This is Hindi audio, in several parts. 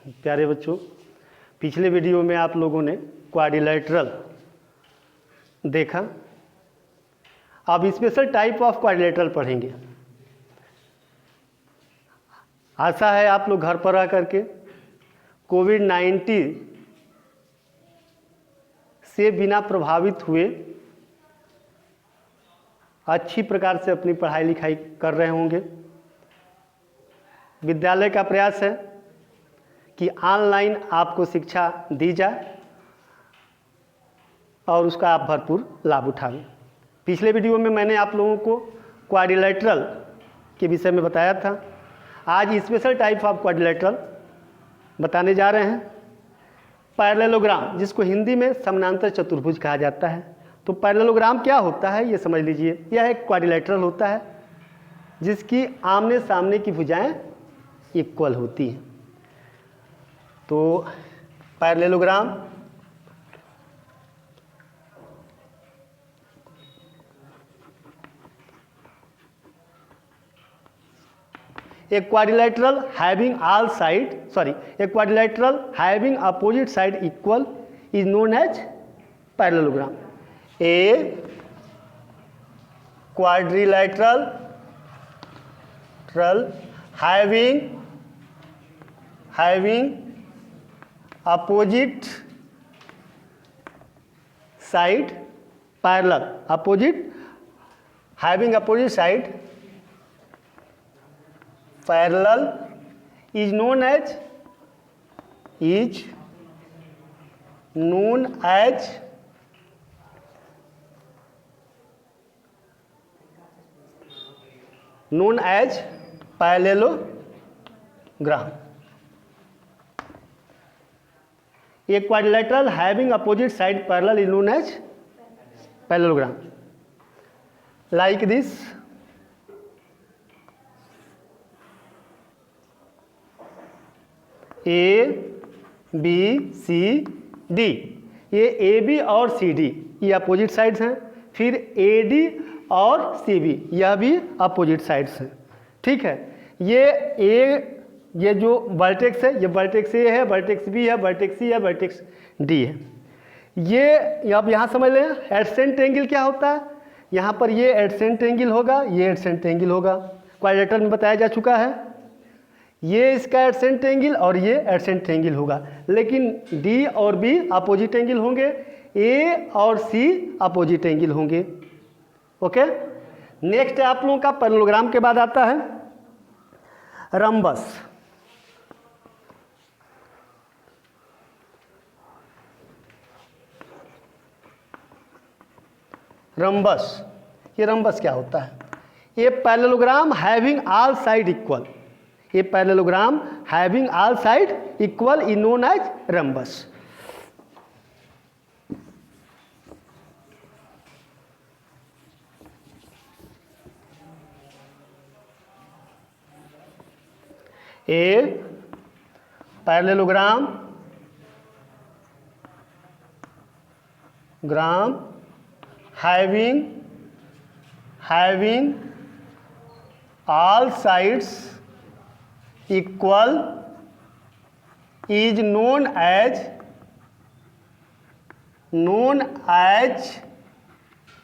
प्यारे बच्चों, पिछले वीडियो में आप लोगों ने क्वाड्रिलेटरल देखा। अब स्पेशल टाइप ऑफ क्वाड्रिलेटरल पढ़ेंगे। आशा है आप लोग घर पर रह करके कोविड-19 से बिना प्रभावित हुए अच्छी प्रकार से अपनी पढ़ाई लिखाई कर रहे होंगे। विद्यालय का प्रयास है कि ऑनलाइन आपको शिक्षा दी जाए और उसका आप भरपूर लाभ उठाएं। पिछले वीडियो में मैंने आप लोगों को क्वाड्रिलेटरल के विषय में बताया था। आज स्पेशल टाइप ऑफ क्वाड्रिलेटरल बताने जा रहे हैं। पैरेललोग्राम, जिसको हिंदी में समानांतर चतुर्भुज कहा जाता है। तो पैरेललोग्राम क्या होता है ये समझ लीजिए। यह एक क्वाड्रिलेटरल होता है जिसकी आमने सामने की भुजाएं इक्वल होती हैं। तो parallelogram a quadrilateral having all side a quadrilateral having opposite side equal is known as parallelogram. A quadrilateral having opposite side parallel, having opposite side parallel is known as parallelogram. A quadrilateral having opposite side parallel is known as parallelogram. Like this. A, B, C, D, ये ए बी और सी डी ये अपोजिट साइड्स हैं। फिर ए डी और सी बी यह भी अपोजिट साइड्स हैं। ठीक है, ये जो वर्टेक्स है, ये वर्टेक्स ए है, वर्टेक्स बी है, वर्टेक्स सी है, वर्टेक्स डी है। ये अब यहाँ समझ लें एडसेंट एंगल क्या होता है। यहाँ पर ये एडसेंट एंगल होगा, ये एडसेंट एंगल होगा। क्वाड्रिलेटरल में बताया जा चुका है। ये इसका एडसेंट एंगल और ये एडसेंट एंगल होगा, लेकिन डी और बी अपोजिट एंगल होंगे, ए और सी अपोजिट एंगल होंगे। ओके, नेक्स्ट आप लोगों का पैरेललोग्राम के बाद आता है रम्बस। रम्बस, ये रम्बस क्या होता है। ये parallelogram having all side equal, ये parallelogram having all side equal is known as rhombus. A पैरेललोग्राम having all sides equal is known as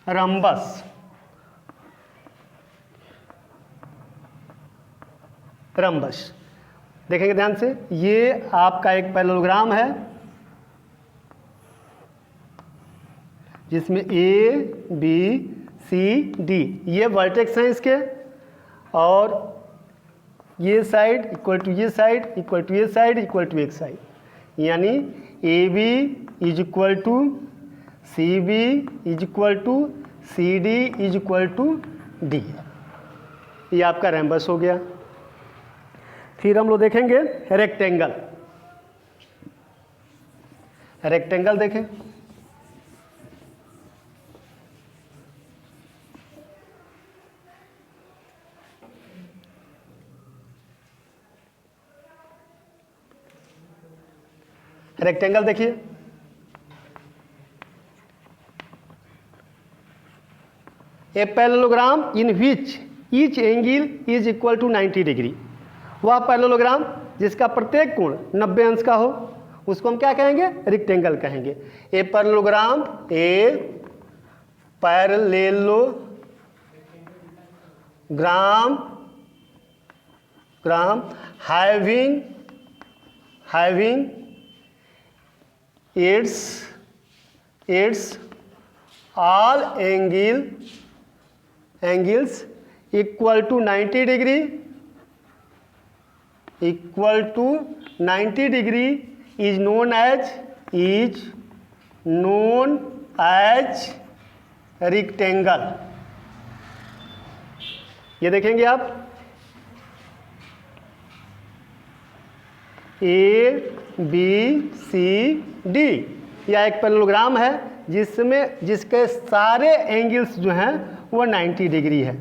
rhombus. Rhombus देखेंगे ध्यान से। ये आपका एक पैरेललोग्राम है जिसमें ए बी सी डी ये वर्टेक्स हैं इसके, और ये साइड इक्वल टू ये साइड इक्वल टू ये साइड इक्वल टू एक साइड, यानी A B is equal to C B is equal to C D is equal to D. ये आपका रैम्बस हो गया। फिर हम लोग देखेंगे रेक्टेंगल। रेक्टेंगल देखें, रेक्टेंगल देखिए। A parallelogram in which each angle is equal to 90 degree, वह पैरेललोग्राम जिसका प्रत्येक कोण 90 अंश का हो उसको हम क्या कहेंगे? रेक्टेंगल कहेंगे। ए पैरेललोग्राम having its all angles equal to 90 degree is known as rectangle। ये देखेंगे आप ABCD यह एक पैरेललोग्राम है जिसके सारे एंगल्स जो हैं वो 90 डिग्री है।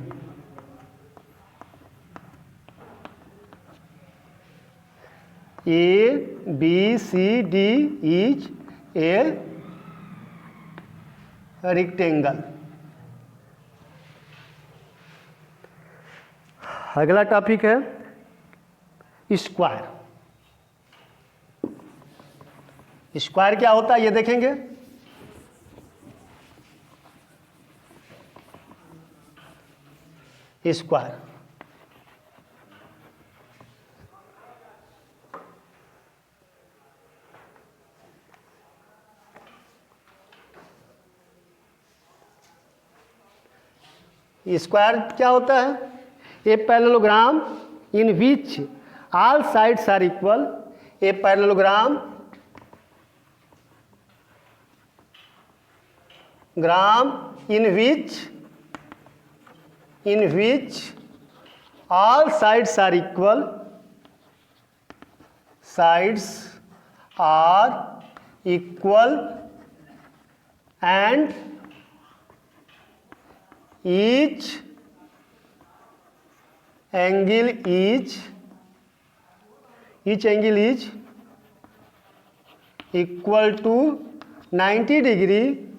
ABCD is a rectangle. अगला टॉपिक है स्क्वायर। स्क्वायर क्या होता है ये देखेंगे। स्क्वायर स्क्वायर क्या होता है? A parallelogram in which all sides are equal. A parallelogram in which all sides are equal and each angle is equal to 90 degree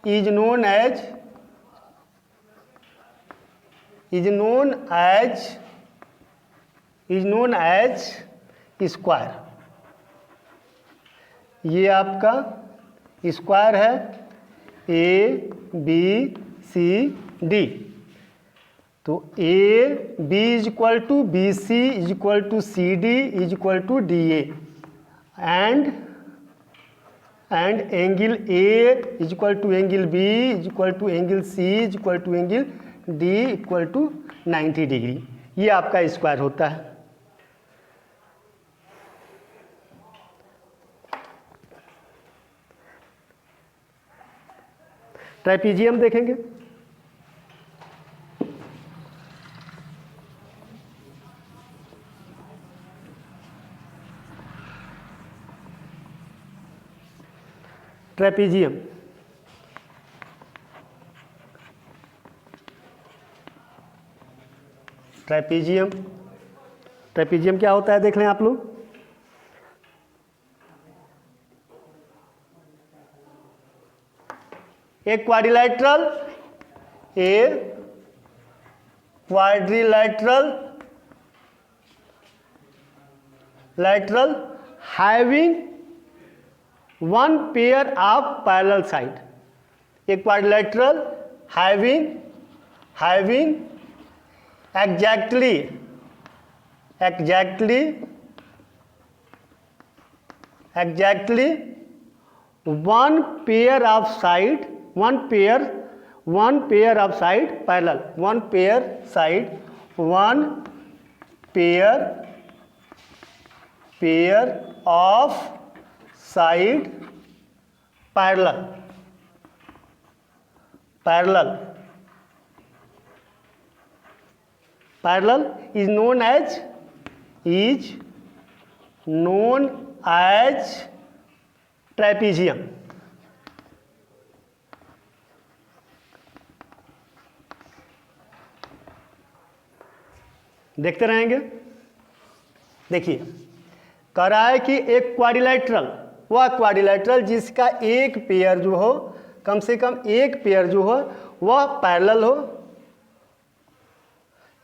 is known as square. ये आपका स्क्वायर है ABCD। तो AB is equal to BC is equal to CD is equal to DA and angle A is equal to angle B is equal to angle C is equal to angle D equal to 90 degree. ये आपका स्क्वायर होता है। ट्राइपीजियम देखेंगे। ट्रेपीजियम क्या होता है देख लें आप लोग। एक quadrilateral having one pair of parallel side। एक quadrilateral having exactly one pair of side parallel, one pair of side parallel is known as trapezium। देखते रहेंगे। देखिए कह रहा है कि एक क्वाड्रिलैटरल वह क्वाड्रिलैटरल जिसका एक पेयर जो हो, कम से कम एक पेयर जो हो वह पैरेलल हो।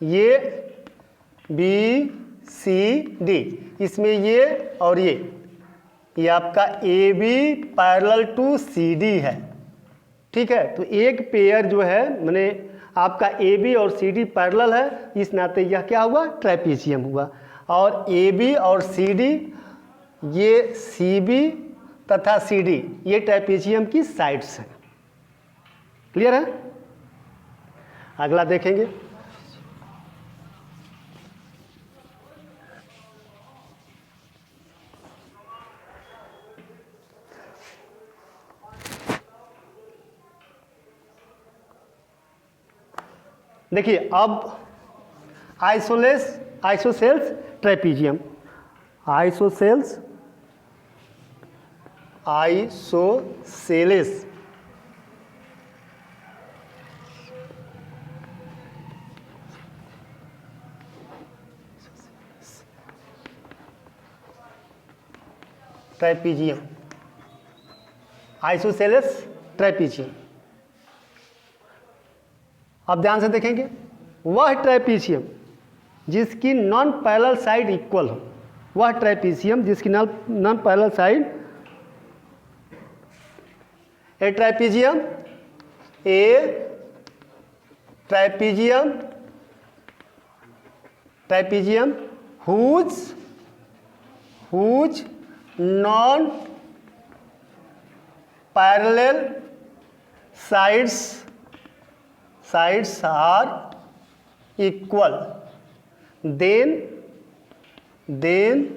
ये बी सी डी, इसमें ये और ये आपका A B parallel to C D है। ठीक है, तो एक पेयर जो है मैंने आपका ए बी और सी डी पैरेलल है, इस नाते यह क्या हुआ, ट्रेपीजियम हुआ। और ए बी और सी डी, ये सी बी तथा सी डी, ये ट्रेपीजियम की साइड्स हैं। क्लियर है? अगला देखेंगे। देखिए अब isosceles trapezium, isosceles trapezium, isosceles trapezium. अब ध्यान से देखेंगे, वह ट्रेपीजियम जिसकी नॉन पैरेलल साइड इक्वल हो, वह ट्रेपीजियम जिसकी non parallel side, A trapezium whose non parallel sides are equal, then the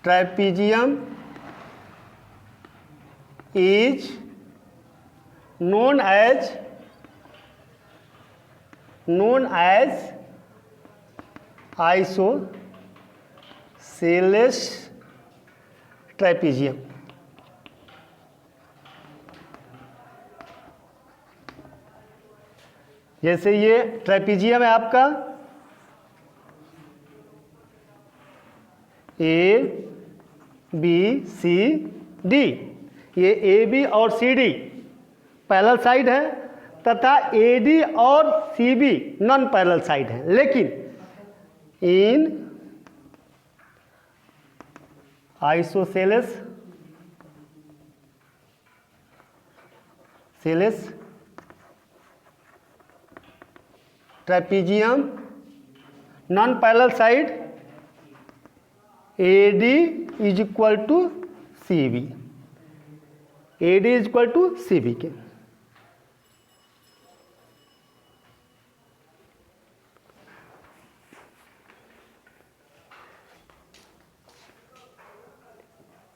trapezium is known as isosceles trapezium। जैसे ये ट्रेपीजियम है आपका, ए बी सी डी, ये ए बी और सी डी पैरेलल साइड है तथा ए डी और C B non parallel side है, लेकिन in isosceles trapezium non parallel side A D is equal to C B, A D is equal to C B के।